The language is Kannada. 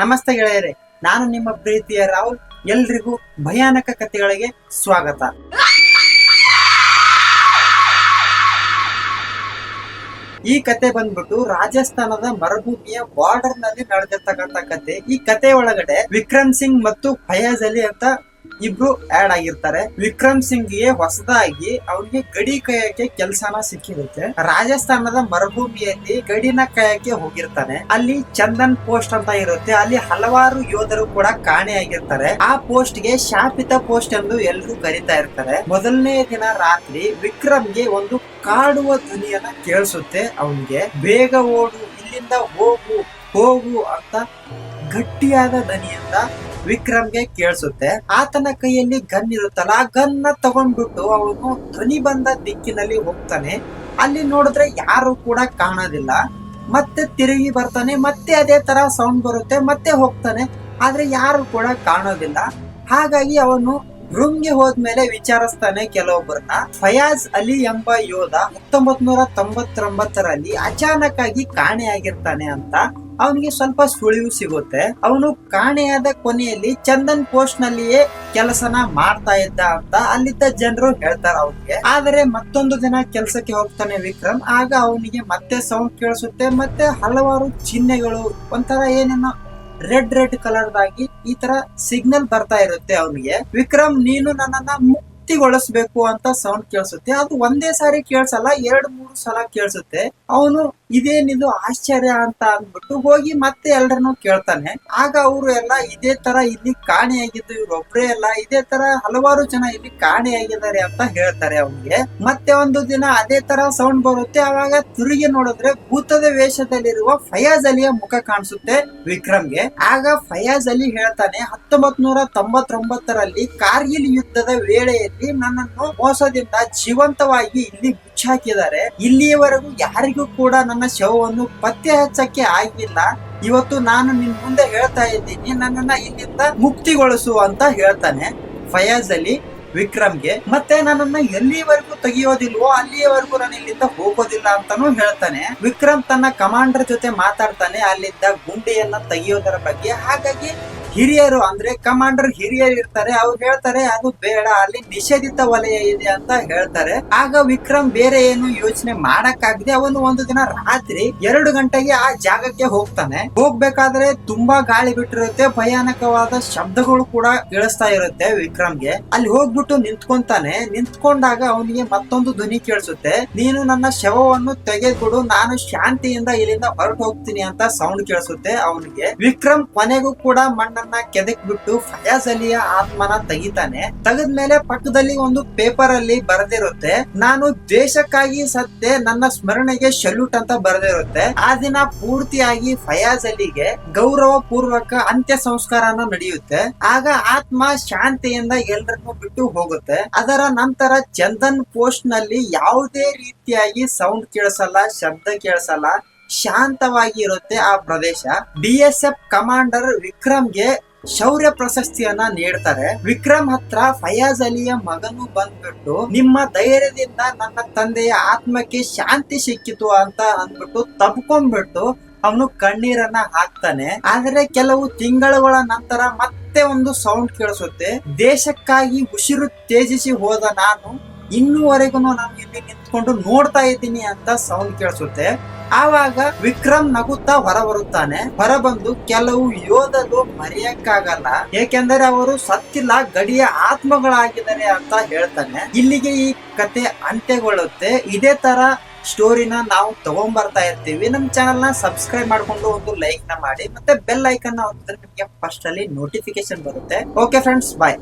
ನಮಸ್ತೆ ಗೆಳೆಯರೇ, ನಾನು ನಿಮ್ಮ ಪ್ರೀತಿಯ ರಾಹುಲ್. ಎಲ್ರಿಗೂ ಭಯಾನಕ ಕಥೆಗಳಿಗೆ ಸ್ವಾಗತ. ಈ ಕತೆ ಬಂದ್ಬಿಟ್ಟು ರಾಜಸ್ಥಾನದ ಮರುಭೂಮಿಯ ಬಾರ್ಡರ್ ನಲ್ಲಿ ನಡೆದಿರ್ತಕ್ಕಂಥ ಕತೆ. ಈ ಕತೆ ಒಳಗಡೆ ವಿಕ್ರಮ್ ಸಿಂಗ್ ಮತ್ತು ಫಯಾಜ್ ಅಲಿ ಅಂತ ಇಬ್ರು ಆಡ್ ಆಗಿರ್ತಾರೆ. ವಿಕ್ರಮ್ ಸಿಂಗ್ ಗೆ ಹೊಸದಾಗಿ ಅವನಿಗೆ ಗಡಿ ಕಾಯಕ್ಕೆ ಕೆಲ್ಸನ ಸಿಕ್ಕಿರುತ್ತೆ. ರಾಜಸ್ಥಾನದ ಮರುಭೂಮಿಯಲ್ಲಿ ಗಡಿನ ಕಾಯಕ್ಕೆ ಹೋಗಿರ್ತಾನೆ. ಅಲ್ಲಿ ಚಂದನ್ ಪೋಸ್ಟ್ ಅಂತ ಇರುತ್ತೆ. ಅಲ್ಲಿ ಹಲವಾರು ಯೋಧರು ಕೂಡ ಕಾಣೆಯಾಗಿರ್ತಾರೆ. ಆ ಪೋಸ್ಟ್ ಗೆ ಶಾಪಿತ ಪೋಸ್ಟ್ ಎಂದು ಎಲ್ಲರೂ ಕರೀತಾ ಇರ್ತಾರೆ. ಮೊದಲನೇ ದಿನ ರಾತ್ರಿ ವಿಕ್ರಮ್ಗೆ ಒಂದು ಕಾಡುವ ಧ್ವನಿಯನ್ನ ಕೇಳಿಸುತ್ತೆ. ಅವನಿಗೆ ಬೇಗ ಓಡು, ಇಲ್ಲಿಂದ ಹೋಗು ಹೋಗು ಅಂತ ಗಟ್ಟಿಯಾದ ಧ್ವನಿಯಿಂದ ವಿಕ್ರಮ್ಗೆ ಕೇಳಿಸುತ್ತೆ. ಆತನ ಕೈಯಲ್ಲಿ ಗನ್ ಇರುತ್ತಲ್ಲ, ಆ ಗನ್ ನ ತಗೊಂಡ್ಬಿಟ್ಟು ಅವನು ಧ್ವನಿ ಬಂದ ದಿಕ್ಕಿನಲ್ಲಿ ಹೋಗ್ತಾನೆ. ಅಲ್ಲಿ ನೋಡಿದ್ರೆ ಯಾರು ಕೂಡ ಕಾಣೋದಿಲ್ಲ. ಮತ್ತೆ ತಿರುಗಿ ಬರ್ತಾನೆ, ಮತ್ತೆ ಅದೇ ತರ ಸೌಂಡ್ ಬರುತ್ತೆ, ಮತ್ತೆ ಹೋಗ್ತಾನೆ, ಆದ್ರೆ ಯಾರು ಕೂಡ ಕಾಣೋದಿಲ್ಲ. ಹಾಗಾಗಿ ಅವನು ರೂಮ್ಗೆ ಹೋದ್ಮೇಲೆ ವಿಚಾರಿಸ್ತಾನೆ ಕೆಲವೊಬ್ಬರನ್ನ. ಫಯಾಜ್ ಅಲಿ ಎಂಬ ಯೋಧ 1999ರಲ್ಲಿ ಅಚಾನಕ್ ಆಗಿ ಕಾಣೆಯಾಗಿರ್ತಾನೆ ಅಂತ ಅವನಿಗೆ ಸ್ವಲ್ಪ ಸುಳಿವು ಸಿಗುತ್ತೆ. ಅವನು ಕಾಣೆಯಾದ ಕೊನೆಯಲ್ಲಿ ಚಂದನ್ ಪೋಸ್ಟ್ ನಲ್ಲಿಯೇ ಕೆಲಸನ ಮಾಡ್ತಾ ಇದ್ದ ಅಂತ ಅಲ್ಲಿದ್ದ ಜನರು ಹೇಳ್ತಾರೆ ಅವನಿಗೆ. ಆದರೆ ಮತ್ತೊಂದು ದಿನ ಕೆಲಸಕ್ಕೆ ಹೋಗ್ತಾನೆ ವಿಕ್ರಮ್. ಆಗ ಅವನಿಗೆ ಮತ್ತೆ ಸೌಂಡ್ ಕೇಳಿಸುತ್ತೆ, ಮತ್ತೆ ಹಲವಾರು ಚಿಹ್ನೆಗಳು, ಒಂಥರ ಏನೇನೋ ರೆಡ್ ಕಲರ್ದಾಗಿ ಈ ತರ ಸಿಗ್ನಲ್ ಬರ್ತಾ ಇರುತ್ತೆ ಅವನಿಗೆ. ವಿಕ್ರಮ್, ನೀನು ನನ್ನನ್ನ ಮುಕ್ತಿಗೊಳಿಸ್ಬೇಕು ಅಂತ ಸೌಂಡ್ ಕೇಳಿಸುತ್ತೆ. ಅದು ಒಂದೇ ಸಾರಿ ಕೇಳಿಸಲ್ಲ, 2-3 ಸಲ ಕೇಳಿಸುತ್ತೆ. ಅವನು ಇದೇನಿದು ಆಶ್ಚರ್ಯ ಅಂತ ಅಂದ್ಬಿಟ್ಟು ಹೋಗಿ ಮತ್ತೆ ಎಲ್ಲರನ್ನು ಕೇಳ್ತಾನೆ. ಆಗ ಅವರು ಎಲ್ಲ ಇದೇ ತರ ಇಲ್ಲಿ ಕಾಣೆಯಾಗಿದ್ದು ಇವ್ರೊಬ್ರೇ ಅಲ್ಲ, ಇದೇ ತರ ಹಲವಾರು ಜನ ಇಲ್ಲಿ ಕಾಣೆಯಾಗಿದ್ದಾರೆ ಅಂತ ಹೇಳ್ತಾರೆ ಅವನಿಗೆ. ಮತ್ತೆ ಒಂದು ದಿನ ಅದೇ ತರ ಸೌಂಡ್ ಬರುತ್ತೆ. ಅವಾಗ ತಿರುಗಿ ನೋಡಿದ್ರೆ ಭೂತದ ವೇಷದಲ್ಲಿರುವ ಫಯಾಜ್ ಅಲಿಯ ಮುಖ ಕಾಣಿಸುತ್ತೆ ವಿಕ್ರಮ್ಗೆ. ಆಗ ಫಯಾಜ್ ಅಲಿ ಹೇಳ್ತಾನೆ, 1999ರಲ್ಲಿ ಕಾರ್ಗಿಲ್ ಯುದ್ಧದ ವೇಳೆಯಲ್ಲಿ ನನ್ನನ್ನು ಮೋಸದಿಂದ ಜೀವಂತವಾಗಿ ಇಲ್ಲಿ ಮುಚ್ಚಾಕಿದ್ದಾರೆ. ಇಲ್ಲಿಯವರೆಗೂ ಯಾರಿಗೂ ಕೂಡ ನನ್ನ ಶವವನ್ನು ಪತ್ತೆ ಹಚ್ಚಕ್ಕೆ ಆಗಿಲ್ಲ. ಇವತ್ತು ನಾನು ನಿನ್ ಮುಂದೆ ಹೇಳ್ತಾ ಇದ್ದೀನಿ, ನನ್ನನ್ನ ಇಲ್ಲಿಂದ ಮುಕ್ತಿಗೊಳಿಸು ಅಂತ ಹೇಳ್ತಾನೆ ಫಯಾಜ್ ಅಲಿ ವಿಕ್ರಮ್ಗೆ. ಮತ್ತೆ ನನ್ನನ್ನ ಎಲ್ಲಿವರೆಗೂ ತೆಗಿಯೋದಿಲ್ವೋ ಅಲ್ಲಿಯವರೆಗೂ ನಾನು ಇಲ್ಲಿಂದ ಹೋಗೋದಿಲ್ಲ ಅಂತಾನು ಹೇಳ್ತಾನೆ. ವಿಕ್ರಮ್ ತನ್ನ ಕಮಾಂಡರ್ ಜೊತೆ ಮಾತಾಡ್ತಾನೆ ಅಲ್ಲಿದ್ದ ಗುಂಡಿಯನ್ನ ತೆಗಿಯೋದರ ಬಗ್ಗೆ. ಹಾಗಾಗಿ ಹಿರಿಯರು ಅಂದ್ರೆ ಕಮಾಂಡರ್ ಹಿರಿಯರು ಇರ್ತಾರೆ, ಅವ್ರು ಹೇಳ್ತಾರೆ ಅದು ಬೇಡ, ಅಲ್ಲಿ ನಿಷೇಧಿತ ವಲಯ ಇದೆ ಅಂತ ಹೇಳ್ತಾರೆ. ಆಗ ವಿಕ್ರಮ್ ಬೇರೆ ಏನು ಯೋಚನೆ ಮಾಡಕ್ಕಾಗದೆ ಅವನು ಒಂದು ದಿನ ರಾತ್ರಿ 2 ಗಂಟೆಗೆ ಆ ಜಾಗಕ್ಕೆ ಹೋಗ್ತಾನೆ. ಹೋಗ್ಬೇಕಾದ್ರೆ ತುಂಬಾ ಗಾಳಿ ಬಿಟ್ಟಿರುತ್ತೆ, ಭಯಾನಕವಾದ ಶಬ್ದಗಳು ಕೂಡ ಕೇಳಿಸ್ತಾ ಇರುತ್ತೆ ವಿಕ್ರಮ್ಗೆ. ಅಲ್ಲಿ ಹೋಗ್ಬಿಟ್ಟು ನಿಂತ್ಕೊಂತಾನೆ. ನಿಂತ್ಕೊಂಡಾಗ ಅವನಿಗೆ ಮತ್ತೊಂದು ಧ್ವನಿ ಕೇಳಿಸುತ್ತೆ, ನೀನು ನನ್ನ ಶವವನ್ನು ತೆಗೆದ್ಬಿಡು, ನಾನು ಶಾಂತಿಯಿಂದ ಇಲ್ಲಿಂದ ಹೊರಟು ಹೋಗ್ತೀನಿ ಅಂತ ಸೌಂಡ್ ಕೇಳಿಸುತ್ತೆ ಅವನಿಗೆ. ವಿಕ್ರಮ್ ಕೊನೆಗೂ ಕೂಡ ಮಣ್ಣನ್ನ ಕೆದಕ್ ಬಿಟ್ಟು ಫಯಾಜ್ ಅಲಿಯ ಆತ್ಮನ ತೆಗಿತಾನೆ. ತೆಗೆದ್ಮೇಲೆ ಪಕ್ಕದಲ್ಲಿ ಒಂದು ಪೇಪರ್ ಅಲ್ಲಿ ಬರೆದಿರುತ್ತೆ, ನಾನು ದೇಶಕ್ಕಾಗಿ ಸತ್ತೆ, ನನ್ನ ಸ್ಮರಣೆಗೆ ಶಲ್ಯೂಟ್ ಅಂತ ಬರೆದಿರುತ್ತೆ. ಆ ದಿನ ಪೂರ್ತಿಯಾಗಿ ಫಯಾಜ್ ಅಲಿಗೆ ಗೌರವ ಪೂರ್ವಕ ಅಂತ್ಯ ಸಂಸ್ಕಾರನ ನಡೆಯುತ್ತೆ. ಆಗ ಆತ್ಮ ಶಾಂತಿಯಿಂದ ಎಲ್ಲರನ್ನು ಬಿಟ್ಟು ಹೋಗುತ್ತೆ. ಅದರ ನಂತರ ಚಂದನ್ ಪೋಸ್ಟ್ ನಲ್ಲಿ ಯಾವುದೇ ರೀತಿಯಾಗಿ ಸೌಂಡ್ ಕೇಳಿಸಲ್ಲ, ಶಬ್ದ ಕೇಳಿಸಲ್ಲ, ಶಾಂತವಾಗಿ ಇರುತ್ತೆ ಆ ಪ್ರದೇಶ. BSF ಕಮಾಂಡರ್ ವಿಕ್ರಮ್ಗೆ ಶೌರ್ಯ ಪ್ರಶಸ್ತಿಯನ್ನ ನೀಡ್ತಾರೆ. ವಿಕ್ರಮ್ ಹತ್ರ ಫಯಾಜ್ ಅಲಿಯ ಮಗನು ಬಂದ್ಬಿಟ್ಟು, ನಿಮ್ಮ ಧೈರ್ಯದಿಂದ ನನ್ನ ತಂದೆಯ ಆತ್ಮಕ್ಕೆ ಶಾಂತಿ ಸಿಕ್ಕಿತು ಅಂತ ಅಂದ್ಬಿಟ್ಟು ತಬ್ಕೊಂಡ್ಬಿಟ್ಟು ಅವನು ಕಣ್ಣೀರನ್ನ ಹಾಕ್ತಾನೆ. ಆದ್ರೆ ಕೆಲವು ತಿಂಗಳುಗಳ ನಂತರ ಮತ್ತೆ ಒಂದು ಸೌಂಡ್ ಕೇಳಿಸುತ್ತೆ, ದೇಶಕ್ಕಾಗಿ ಉಸಿರು ತ್ಯಜಿಸಿ ಹೋದ ನಾನು ಇನ್ನೂವರೆಗೂ ನಾನು ಇಲ್ಲಿ ನಿಂತ್ಕೊಂಡು ನೋಡ್ತಾ ಇದ್ದೀನಿ ಅಂತ ಸೌಂಡ್ ಕೇಳಿಸುತ್ತೆ. ಆವಾಗ ವಿಕ್ರಮ್ ನಗುತ್ತಾ ಹೊರ ಬರುತ್ತಾನೆ. ಹೊರಬಂದು ಕೆಲವು ಯೋಧರು ಮರೆಯಕ್ಕಾಗಲ್ಲ, ಏಕೆಂದರೆ ಅವರು ಸತ್ತಿಲ್ಲ, ಗಡಿಯ ಆತ್ಮಗಳಾಗಿದ್ದಾರೆ ಅಂತ ಹೇಳ್ತಾನೆ. ಇಲ್ಲಿಗೆ ಈ ಕತೆ ಅಂತ್ಯಗೊಳ್ಳುತ್ತೆ. ಇದೇ ತರ ಸ್ಟೋರಿನ ನಾವು ತಗೊಂಡ್ಬರ್ತಾ ಇರ್ತೀವಿ. ನಮ್ ಚಾನಲ್ ನ ಸಬ್ಸ್ಕ್ರೈಬ್ ಮಾಡ್ಕೊಂಡು ಒಂದು ಲೈಕ್ ನ ಮಾಡಿ, ಮತ್ತೆ ಬೆಲ್ ಐಕನ್ ಒತ್ತಿದ್ರೆ ನಿಮಗೆ ಫಸ್ಟ್ ಅಲ್ಲಿ ನೋಟಿಫಿಕೇಶನ್ ಬರುತ್ತೆ. ಓಕೆ ಫ್ರೆಂಡ್ಸ್, ಬಾಯ್.